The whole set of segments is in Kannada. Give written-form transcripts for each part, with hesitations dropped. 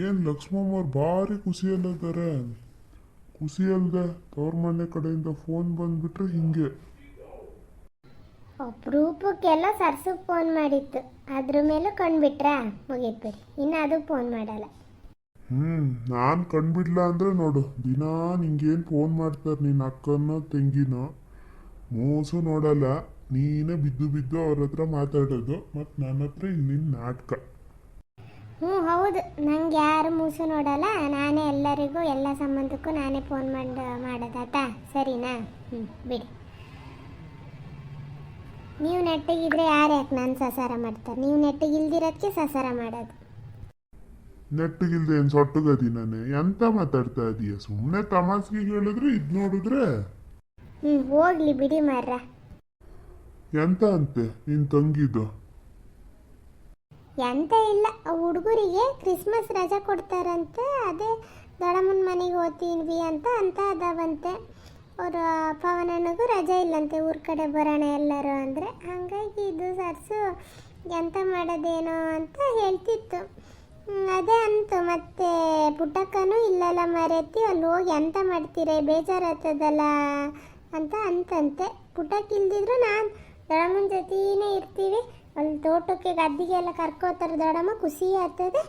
ಏನು ಲಕ್ಷ್ಮಮ್ಮವ್ರು ಭಾರಿ ಖುಷಿಯಲ್ಲಿದ್ದಾರೆ. ಖುಷಿ ಅಲ್ದೆ ತವ್ರ ಮನೆ ಕಡೆಯಿಂದ ಫೋನ್ ಬಂದ್ಬಿಟ್ರೆ ಹಿಂಗೆ. ಅಪರೂಪಕ್ಕೆಲ್ಲ ಸರ್ಸು ಫೋನ್ ಮಾಡಿತ್ತು, ಅದ್ರ ಮೇಲೂ ಕಂಡ್ಬಿಟ್ರಾ ಮುಗೀತು ಬಿಡಿ, ಇನ್ನು ಅದು ಫೋನ್ ಮಾಡಲ್ಲ. ನಾನು ಕಂಡ್ಬಿಡ್ಲ ಅಂದರೆ ನೋಡು, ದಿನಾ ನಿಂಗೇನು ಫೋನ್ ಮಾಡ್ತಾರೆ ನಿನ್ನ ಅಕ್ಕನೋ ತೆಂಗಿನೋ, ಮೋಸು ನೋಡಲ್ಲ. ನೀನೇ ಬಿದ್ದು ಬಿದ್ದು ಅವ್ರ ಹತ್ರ ಮಾತಾಡೋದು, ಮತ್ತು ನನ್ನ ಹತ್ರ ಇಲ್ಲಿ ನಿನ್ನ ನಾಟಕ. ಹೌದು, ನಂಗೆ ಯಾರು ಮೂಸು ನೋಡಲ್ಲ. ನಾನೇ ಎಲ್ಲರಿಗೂ ಎಲ್ಲ ಸಂಬಂಧಕ್ಕೂ ನಾನೇ ಫೋನ್ ಮಾಡೋದಾತ, ಸರಿನಾ? ಬಿಡಿ. ನೀವು ನೆಟ್ಟಗಿದ್ರೆ ಯಾರು ಯಾಕೆ ನಾನು ಸಸಾರ ಮಾಡ್ತಾರೆ? ನೀವು ನೆಟ್ಟಗಿಲ್ದಿರೋದಕ್ಕೆ ಸಸಾರ ಮಾಡೋದು. ನೆಟ್ಟಗಿಲ್ದೆ ಏನು ಸೊಟ್ಟಗದಿನೇ? ಎಂತ ಮಾತಾಡ್ತಾ ಇದೀಯ? ಸುಮ್ಮನೆ ತಮಾಸ್ಗೆ ಹೇಳಿದ್ರೆ ಇದು ನೋಡಿದ್ರೆ. ಹೋಗ್ಲಿ ಬಿಡಿ ಮಾರ್ರ. ಎಂತ ಅಂತೆ ನಿನ್ ತಂಗಿದು? ಎಂತ ಇಲ್ಲ, ಹುಡುಗರಿಗೆ ಕ್ರಿಸ್ಮಸ್ ರಜಾ ಕೊಡ್ತಾರಂತೆ, ಅದೇ ದೊಡ್ಡಮ್ಮನ ಮನೆಗೆ ಹೋಗ್ತೀವಿ ಅಂತ ಅದಾವಂತೆ. ಅವರು ಪವನನಿಗೂ ರಜೆ ಇಲ್ಲಂತೆ, ಊರ ಕಡೆ ಬರೋಣ ಎಲ್ಲರೂ ಅಂದರೆ. ಹಾಗಾಗಿ ಇದು ಸರ್ಸು ಎಂತ ಮಾಡೋದೇನೋ ಅಂತ ಹೇಳ್ತಿತ್ತು. ಅದೇ ಅಂತು. ಮತ್ತೆ ಪುಟ್ಟಕ್ಕನೂ ಇಲ್ಲಲ್ಲ ಮರೆತಿ, ಅಲ್ಲಿ ಹೋಗಿ ಎಂತ ಮಾಡ್ತೀರ, ಬೇಜಾರಾಗ್ತದಲ್ಲ ಅಂತ ಅಂತಂತೆ. ಪುಟ್ಟಕ್ಕೆ ಇಲ್ದಿದ್ರು ನಾನು ದೊಡ್ಡಮ್ಮನ ಜೊತೆನೇ ಇರ್ತೀವಿ, ಅಲ್ಲಿ ತೋಟಕ್ಕೆ ಗದ್ದಿಗೆ ಎಲ್ಲ ಕರ್ಕೋತಾರೆ ದೊಡ್ಡಮ್ಮ, ಖುಷಿ ಆಗ್ತದೆ,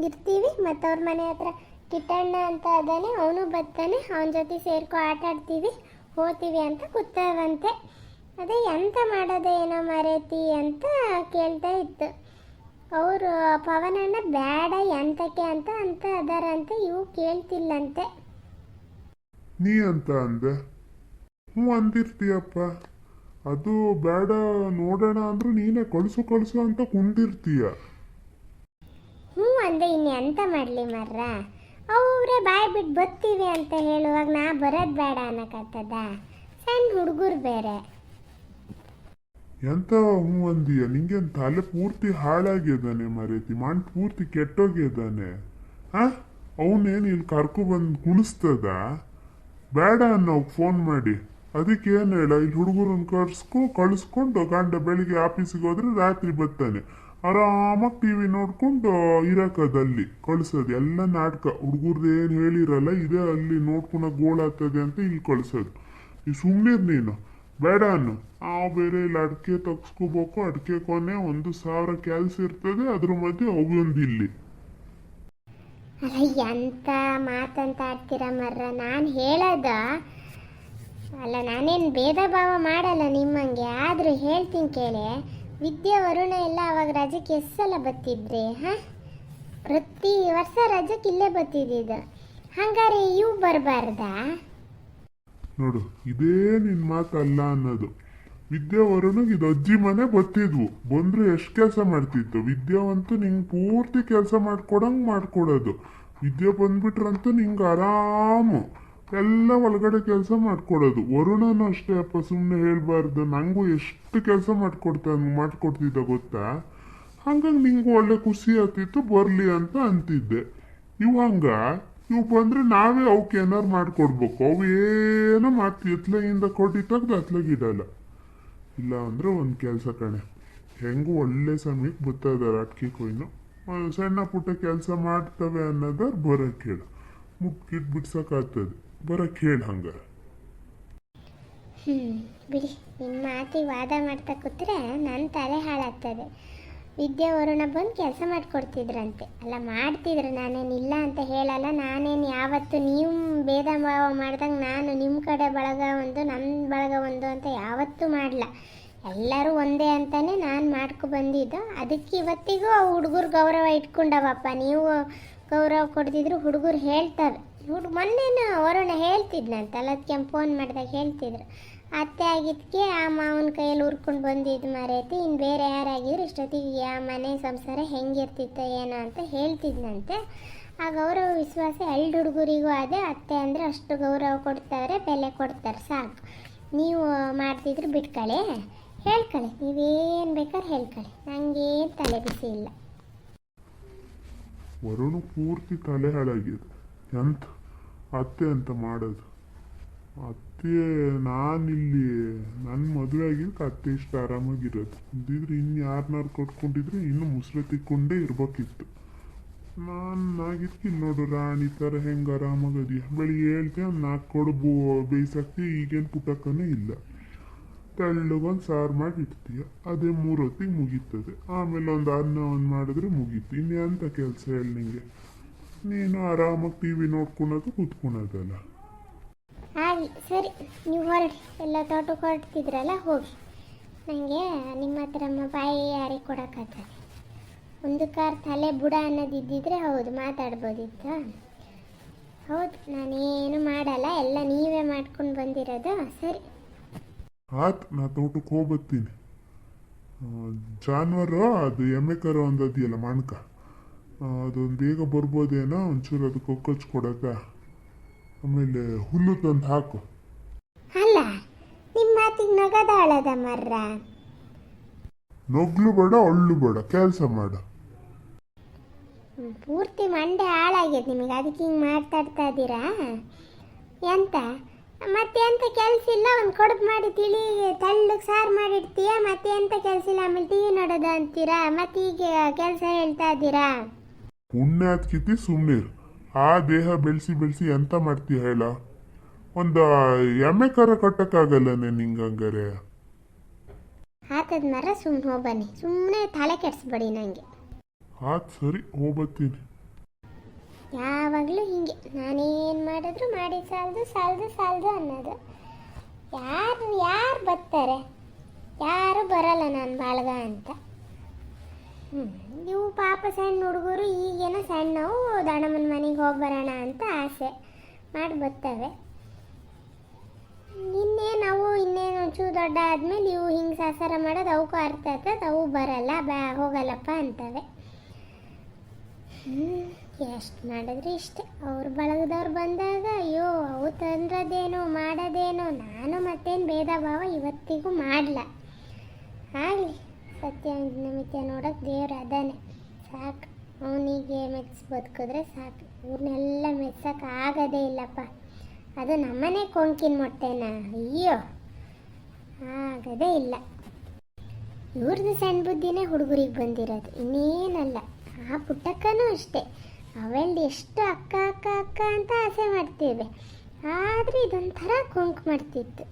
ಇರ್ತೀವಿ. ಮತ್ತು ಅವ್ರ ಮನೆ ಹತ್ರ ಕಿಟ್ಟಣ್ಣ ಅಂತ ಅದಾನೆ, ಅವನು ಬರ್ತಾನೆ, ಅವನ ಜೊತೆ ಸೇರ್ಕೊ ಆಟ ಆಡ್ತೀವಿ, ಹೋಗ್ತೀವಿ ಅಂತ ಕೂತಾವಂತೆ. ಅದೇ ಎಂತ ಮಾಡೋದೇ ಏನೋ ಮರೆತಿ ಅಂತ ಕೇಳ್ತಾ ಇತ್ತು. ಅವರು ಪವನಣ್ಣ ಬೇಡ ಎಂತಕ್ಕೆ ಅಂತ ಅದಾರಂತೆ, ಇವು ಕೇಳ್ತಿಲ್ಲಂತೆ. ನೀ ಅಂತ ಅಂದೆ? ಅಂದಿರ್ತೀಯಪ್ಪ. ಅದು ಬೇಡ ನೋಡೋಣ ಅಂದ್ರೂ ನೀನೇ ಕಳಿಸು ಅಂತ ಕುಂದಿರ್ತೀಯ. ಅಂದೆ, ಇನ್ನು ಎಂತ ಮಾಡಲಿ ಮರ್ರ? ಅವರೇ ಬಾಯ್ ಬಿಟ್ಟು ಬರ್ತೀವಿ ಅಂತ ಹೇಳುವಾಗ ನಾ ಬರೋದು ಬೇಡ ಅನ್ನಕತ್ತದ? ಸಣ್ಣ ಹುಡುಗರು ಬೇರೆ. ಎಂತ ಅಂದೀಯ? ನಿಂಗೇನು ತಲೆ ಪೂರ್ತಿ ಹಾಳಾಗಿದ್ದಾನೆ ಮರೇತಿ, ಮಣ್ಣು ಪೂರ್ತಿ ಕೆಟ್ಟೋಗಿದ್ದಾನೆ. ಅವನೇನು ಇಲ್ಲಿ ಕರ್ಕೊಬಂದು ಕುಣಿಸ್ತದ? ಬೇಡ ಅನ್ನೋ ಫೋನ್ ಮಾಡಿ. ಅದಕ್ಕೆ ಏನು ಹೇಳ, ಇಲ್ಲಿ ಹುಡುಗರನ್ನ ಕಳಿಸ್ಕೊಂಡು ಗಂಡ ಬೆಳಿಗ್ಗೆ ಆಫೀಸಿಗೆ ಹೋದ್ರೆ ರಾತ್ರಿ ಬರ್ತಾನೆ, ಆರಾಮಾಗಿ ಟಿವಿ ನೋಡ್ಕೊಂಡು ಇರಕದಲ್ಲಿ ಕಳ್ಸೋದು. ಎಲ್ಲ ನಾಟಕ, ಹುಡುಗರ್ದು ಏನು ಹೇಳಿರಲ್ಲ ಇದೇ ಅಲ್ಲಿ ನೋಡ್ಕೊಳಕ್ ಗೋಳಾಗ್ತದೆ ಅಂತ ಇಲ್ಲಿ ಕಳ್ಸೋದು. ಈ ಸುಮ್ಮನಿರ್ ನೀನು, ಬೇಡ ಅನ್ನು. ಬೇರೆ ಇಲ್ಲಿ ಅಡಿಕೆ ತಗ್ಸ್ಕೋಬೇಕು, ಅಡಿಕೆ ಕೊನೆ 1,000 ಕೆಲಸ ಇರ್ತದೆ, ಅದ್ರ ಮಧ್ಯೆ ಅವೊಂದು ಇಲ್ಲಿ. ಎಂತ ಮಾತಂತ ಆಡ್ತೀರ ಮರ್ರ? ನಾನು ಹೇಳೋದ ಅಲ್ಲ, ನಾನೇನು ಭೇದ ಭಾವ ಮಾಡಲ್ಲ ನಿಮ್ಮಂಗೆ, ಆದರೂ ಹೇಳ್ತೀನಿ ಕೇಳಿ. ವಿದ್ಯೆ ವರುಣ ಎಲ್ಲ ಅವಾಗ ರಜಕ್ಕೆ ಎಷ್ಟು ಸಲ ಬತ್ತಿದ್ರಿ? ಪ್ರತಿ ವರ್ಷ ರಜಕ್ಕೆ ಇಲ್ಲೇ ಬತ್ತಿದ್ದು, ಹಂಗಾರೆ ಇವು ಬರಬಾರ್ದಾ? ನೋಡು, ಇದೇ ನಿನ್ ಮಾತಲ್ಲ ಅನ್ನೋದು. ವಿದ್ಯಾ ವರುಣಿಗೆ ಇದು ಅಜ್ಜಿ ಮನೆ ಬತ್ತಿದ್ವು, ಬಂದ್ರೆ ಎಷ್ಟು ಕೆಲಸ ಮಾಡ್ತಿತ್ತು. ವಿದ್ಯಾವಂತೂ ನಿಂಗೆ ಪೂರ್ತಿ ಕೆಲಸ ಮಾಡ್ಕೊಡಂಗೆ ಮಾಡ್ಕೊಡೋದು. ವಿದ್ಯೆ ಬಂದ್ಬಿಟ್ರಂತೂ ನಿಂಗೆ ಆರಾಮು ಎಲ್ಲ ಒಳಗಡೆ ಕೆಲಸ ಮಾಡ್ಕೊಡೋದು. ವರುಣನೂ ಅಷ್ಟೇ ಅಪ್ಪ, ಸುಮ್ಮನೆ ಹೇಳ್ಬಾರ್ದು. ನಂಗೂ ಎಷ್ಟು ಕೆಲಸ ಮಾಡ್ಕೊಡ್ತಿದ್ದ ಗೊತ್ತಾ? ಹಂಗಾಗಿ ನಿಂಗೂ ಒಳ್ಳೆ ಖುಷಿ ಆಗ್ತಿತ್ತು, ಬರಲಿ ಅಂತ ಅಂತಿದ್ದೆ. ಇವು ಬಂದ್ರೆ ನಾವೇ ಅವಕ್ಕೆ ಏನಾರು ಮಾಡ್ಕೊಡ್ಬೇಕು. ಅವು ಏನೋ ಮಾತು ಎತ್ಲೆಯಿಂದ ಕೊಟ್ಟು ತೆಗ್ದು ಅತ್ಲಾಗಿಡಲ್ಲ. ಇಲ್ಲ ಅಂದ್ರೆ ಒಂದು ಕೆಲಸ ಕಣೆ, ಹೆಂಗೂ ಒಳ್ಳೆ ಸಮಯಕ್ಕೆ ಬರ್ತಾ ಇದಾರೆ ಅಟ್ಕೆ ಕೊಯ್ನು, ಸಣ್ಣ ಪುಟ್ಟ ಕೆಲಸ ಮಾಡ್ತವೆ ಅನ್ನೋದಾರು ಬರೋಕ್ಕೆ ಹೇಳು. ಮುಟ್ಕಿಟ್ ಬಿಡ್ಸೋಕ್ಕಾಗ್ತದೆ, ಬರೋಕ್ಕೆ ಹೇಳು ಹಂಗಾರೆ. ಬಿಡಿ, ನಿಮ್ಮ ಮಾತಿಗೆ ವಾದ ಮಾಡ್ತಾ ಕೂತ್ರೆ ನನ್ನ ತಲೆ ಹಾಳಾಗ್ತದೆ. ವಿದ್ಯಾ ವರುಣ ಬಂದು ಕೆಲಸ ಮಾಡಿಕೊಡ್ತಿದ್ರಂತೆ. ಅಲ್ಲ, ಮಾಡ್ತಿದ್ರು, ನಾನೇನಿಲ್ಲ ಅಂತ ಹೇಳಲ್ಲ. ನಾನೇನು ಯಾವತ್ತು ನೀವು ಭೇದ ಭಾವ ಮಾಡ್ದಂಗೆ ನಾನು ನಿಮ್ಮ ಕಡೆ ಬಳಗ ಒಂದು ನಮ್ಮ ಬಳಗ ಒಂದು ಅಂತ ಯಾವತ್ತೂ ಮಾಡಲ್ಲ. ಎಲ್ಲರೂ ಒಂದೇ ಅಂತಲೇ ನಾನು ಬಂದಿದ್ದು. ಅದಕ್ಕೆ ಇವತ್ತಿಗೂ ಆ ಹುಡುಗರು ಗೌರವ ಇಟ್ಕೊಂಡವಪ್ಪ. ನೀವು ಗೌರವ ಕೊಡ್ತಿದ್ರು, ಹುಡುಗರು ಹೇಳ್ತವೆ. ಮೊನ್ನೆನೂ ವರುಣ ಹೇಳ್ತಿದ್ನಂತಲ್ಲ, ಅದಕ್ಕೆ ಫೋನ್ ಮಾಡಿದಾಗ ಹೇಳ್ತಿದ್ರು, ಅತ್ತೆ ಆಗಿದ್ದಕ್ಕೆ ಆ ಮಾವನ ಕೈಯಲ್ಲಿ ಉರ್ಕೊಂಡು ಬಂದಿದ್ದು ಮರೆತಿ, ಇನ್ನು ಬೇರೆ ಯಾರಾಗಿದ್ರು ಇಷ್ಟೊತ್ತಿಗೆ ಆ ಮನೆ ಸಂಸಾರ ಹೆಂಗಿರ್ತಿತ್ತು ಏನೋ ಅಂತ ಹೇಳ್ತಿದ್ನಂತೆ. ಆ ಗೌರವ ವಿಶ್ವಾಸ ಎರಡು ಹುಡುಗರಿಗೂ ಅದೇ. ಅತ್ತೆ ಅಂದರೆ ಅಷ್ಟು ಗೌರವ ಕೊಡ್ತಾರೆ, ಬೆಲೆ ಕೊಡ್ತಾರೆ, ಸಾಕು. ನೀವು ಮಾಡ್ತಿದ್ರು ಬಿಟ್ಕೊಳ್ಳಿ, ಹೇಳ್ಕೊಳ್ಳಿ, ನೀವೇನು ಬೇಕಾದ್ರೆ ಹೇಳ್ಕೊಳ್ಳಿ, ನನಗೇನು ತಲೆ ಬಿಸಿ ಇಲ್ಲ. ವರುಣ ಪೂರ್ತಿ ತಲೆ ಹಾಳಾಗಿದೆ. ಎಂತ ಅತ್ತೆ ಅಂತ ಮಾಡೋದು? ಅತ್ತೆ ನಾನಿಲ್ಲಿ ನನ್ನ ಮದುವೆ ಆಗಿದ್ದಕ್ಕೆ ಅತ್ತೆ ಇಷ್ಟು ಆರಾಮಾಗಿರೋದು. ಇದ್ದಿದ್ರೆ ಇನ್ನು ಯಾರನ್ನಾರು ಕಟ್ಕೊಂಡಿದ್ರೆ ಇನ್ನು ಮುಸ್ರೆ ತಿಕ್ಕೊಂಡೇ ಇರ್ಬೇಕಿತ್ತು. ನಾಗಿರ್ತೀನಿ ನೋಡು ರಾಣಿ ಥರ ಹೆಂಗೆ ಆರಾಮಾಗದಿ. ಬೆಳಿಗ್ಗೆ ಹೇಳ್ತೆ ಒಂದು 4 ಕಡುಬು ಬೇಯಿಸಾಕ್ತಿ. ಈಗೇನು ಪುಟಕನೇ ಇಲ್ಲ. ತೆಳ್ಳಗೊಂದು ಸಾರು ಮಾಡಿ ಇಡ್ತೀಯ, ಅದೇ 3 ಹೊತ್ತಿಗೆ ಮುಗೀತದೆ. ಆಮೇಲೆ ಒಂದು ಅನ್ನ ಒಂದು ಮಾಡಿದ್ರೆ ಮುಗೀತು. ಇನ್ನೆಂಥ ಕೆಲಸ ಹೇಳಿ ನಿಂಗೆ? ನೀನು ಆರಾಮಾಗಿ ಟಿ ವಿ ನೋಡ್ಕೊಳೋದು ಕೂತ್ಕೊಳೋದಲ್ಲ. ಆಗಲಿ ಸರಿ, ನೀವು ಹೊರಡಿ. ಎಲ್ಲ ತೋಟಕ್ಕೆ ಹೊರಡ್ತಿದ್ರಲ್ಲ, ಹೋಗಿ. ನನಗೆ ನಿಮ್ಮ ಹತ್ರ ಬಾಯಿ ಯಾರಿಗೆ ಕೊಡೋಕ್ಕಾಗ್ತದೆ. ಒಂದು ಕಾರ್ ತಲೆ ಬುಡ ಅನ್ನೋದಿದ್ದಿದ್ರೆ ಹೌದು ಮಾತಾಡ್ಬೋದಿತ್ತು. ಹೌದು, ನಾನೇನು ಮಾಡಲ್ಲ, ಎಲ್ಲ ನೀವೇ ಮಾಡ್ಕೊಂಡು ಬಂದಿರೋದು. ಸರಿ ಆಯ್ತು, ನಾ ತೋಟಕ್ಕೆ ಹೋಗ್ಬತ್ತೀನಿ. ಜಾನುವಾರು ಅದು ಎಮ್ಮೆ ಕರು ಅಂದದಿಯಲ್ಲ ಮಣ್ಕ, ಅದೊಂದು ಬೇಗ ಬರ್ಬೋದೇನೋ. ಒಂಚೂರು ಅದಕ್ಕೆ ಒಕ್ಕಚ್ಚು ಕೊಡಕ. ಆಮೇಲೆ ಹುಲ್ಲು ತಂದು ಹಾಕು. ಅಲ್ಲ, ನಿಮ್ಮ ಮಾತಿಗೆ ನಗದಾಳದ ಮರ್ರ. ನೊಗ್ಲು ಬೇಡ, ಒಳ್ಳು ಬೇಡ, ಕೆಲಸ ಮಾಡು. ಪೂರ್ತಿ ಮಂಡೆ ಹಾಳಾಗೈತೆ ನಿಮಗೆ, ಅದಕ್ಕೆ ಹಿಂಗೆ ಮಾತಾಡ್ತಾ ಇದ್ದೀರಾ? ಎಂತ ಮತ್ತೆ ಎಂತ ಕೆಲಸ ಇಲ್ಲ? ಒಂದು ಕಡುಬು ಮಾಡಿ ತಿಳಿ ತೆಳ್ಳಗೆ ಸಾರು ಮಾಡಿಡ್ತೀಯ, ಮತ್ತೆ ಎಂತ ಕೆಲಸ ಇಲ್ಲ. ಆಮೇಲೆ ಟಿ ವಿ ನೋಡೋದು ಅಂತೀರಾ, ಮತ್ತೆ ಈಗ ಕೆಲಸ ಹೇಳ್ತಾ ಇದ್ದೀರಾ? ಪುಣ್ಯ ಹತ್ಕಿತಿ ಸುಮ್ಮನಿರು. ಆ ದೇಹ ಬೆಳೆಸಿ ಎಂತ ಮಾಡ್ತೀಯ ಹೇಳ? ಒಂದು ಎಮ್ಮೆ ಕರ ಕಟ್ಟಕ್ಕಾಗಲ್ಲನೆ ನಿಂಗೆ ಹಂಗಾರೆ. ಆತದ ಮರ ಸುಮ್ಮನೆ ಹೋಗ್ಬನ್ನಿ, ಸುಮ್ಮನೆ ತಲೆ ಕೆಡಿಸ್ಬೇಡಿ ನನಗೆ. ಆಯ್ತು ಸರಿ, ಹೋಗ್ಬತ್ತೀನಿ. ಯಾವಾಗಲೂ ಹಿಂಗೆ ನಾನೇನು ಮಾಡಿದ್ರು ಮಾಡಿ ಸಾಲದು ಅನ್ನೋದು. ಯಾರು ಬರ್ತಾರೆ? ಯಾರು ಬರಲ್ಲ ನಾನು ಬಾಳ್ಗ ಅಂತ. ನೀವು ಪಾಪ ಸಣ್ಣ ಹುಡುಗರು, ಈಗೇನೋ ಸಣ್ಣವು ದಣ್ಣಮ್ಮನ ಮನೆಗೆ ಹೋಗಿ ಬರೋಣ ಅಂತ ಆಸೆ ಮಾಡಿ ಬರ್ತವೆ. ಇನ್ನೇನು ಒಂಚೂರು ದೊಡ್ಡ ಆದಮೇಲೆ ಇವು ಹಿಂಗೆ ಸಾಸಾರ ಮಾಡೋದು ಅವಕ್ಕೂ ಅರ್ಥ ಆಗ್ತದೆ. ಅವು ಬರಲ್ಲ, ಹೋಗಲ್ಲಪ್ಪ ಅಂತವೆ. ಎಷ್ಟು ಮಾಡಿದ್ರೆ ಇಷ್ಟೆ. ಅವ್ರ ಬಳಗದವ್ರು ಬಂದಾಗ ಅಯ್ಯೋ ಅವು ತಂದ್ರದೇನೋ ಮಾಡೋದೇನೋ. ನಾನು ಮತ್ತೇನು ಭೇದ ಭಾವ ಇವತ್ತಿಗೂ ಮಾಡಲ್ಲ. ಆಗಲಿ, ಸತ್ಯ ಮಿಥ್ಯ ನೋಡೋಕೆ ದೇವ್ರು ಅದಾನೆ ಸಾಕು. ಅವನಿಗೆ ಮೆಚ್ಚಿ ಬದುಕಿದ್ರೆ ಸಾಕು. ಇವ್ರನ್ನೆಲ್ಲ ಮೆಚ್ಚಕ್ಕೆ ಆಗೋದೇ ಇಲ್ಲಪ್ಪ. ಅದು ನಮ್ಮನೆ ಕೊಂಕಿನ ಮೊಟ್ಟೆನ, ಅಯ್ಯೋ ಆಗೋದೇ ಇಲ್ಲ. ಇವ್ರದ್ದು ಸಣ್ಣ ಬುದ್ಧಿನೇ ಹುಡುಗರಿಗೆ ಬಂದಿರೋದು, ಇನ್ನೇನಲ್ಲ. ಆ ಪುಟ್ಟಕ್ಕನೂ ಅಷ್ಟೇ, ಅವಳದು ಎಷ್ಟು ಅಕ್ಕ ಅಂತ ಆಸೆ ಮಾಡ್ತೇವೆ. ಆದರೆ ಇದೊಂಥರ ಕೊಂಕು ಮಾಡ್ತಿತ್ತು.